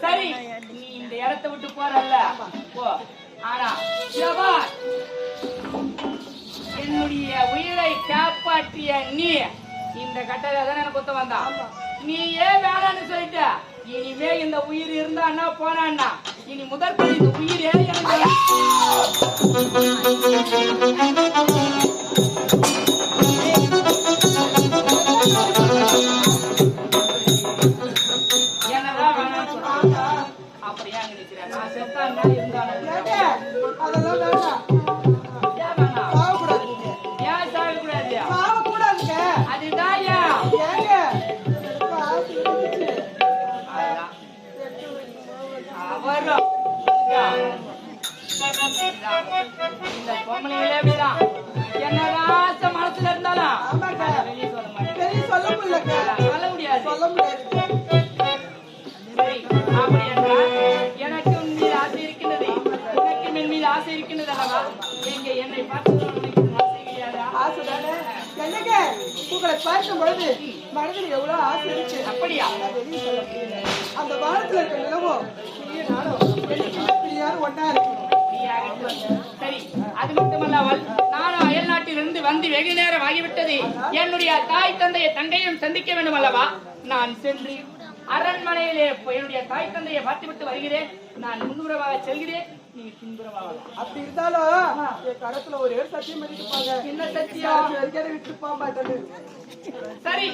சரி, நீ இந்த இடத்தை விட்டு போறல்ல போ. ஆனா என்னுடைய உயிரை காப்பாற்றிய நீ இந்த கட்டளை தான் எனக்கு கொத்த வந்தா. நீ ஏன் வேணான்னு சொல்லிட்ட. இனிமே இந்த உயிர் இருந்தான்னா போனான்னா இனி முதற்படி இந்த உயிரே எனக்கு என்னதான் வேணான்னு சொல்றாங்க. அப்படியா நினைக்கிறேன். நான் செத்தா இருந்தாலும் இந்த பொம்பளைகளே அப்படிதான். என்னதான் மனசுல இருந்தாலும் சொல்ல முடியாது. உங்களை பார்க்கும் பொழுது மனதில் எவ்வளவு ஆசை இருந்துச்சு. அப்படியா? வெளியே சொல்ல முடியல. அந்த வானத்துல இருக்க நிலவும் நீயே நானும் பிரியாரு ஒன்னா இருக்கு. சரி, அது மட்டுமல்லாமல் நானும் அயல் நாட்டிலிருந்து வந்து வெகு நேரம் ஆகிவிட்டது. என்னுடைய தாய் தந்தையை தங்கையும் சந்திக்க வேண்டும் அல்லவா? நான் சென்று அரண்மனையிலே என்னுடைய தாய் தந்தையை பார்த்துவிட்டு வருகிறேன். நான் முன்புறமாக செல்கிறேன், நீ பின்புறமாக. அப்படி இருந்தாலும் என் கடத்துல ஒரே சத்தியம் பண்ணிருப்பாங்க. என்ன சத்தியம்? விட்டுப்பான் சரி.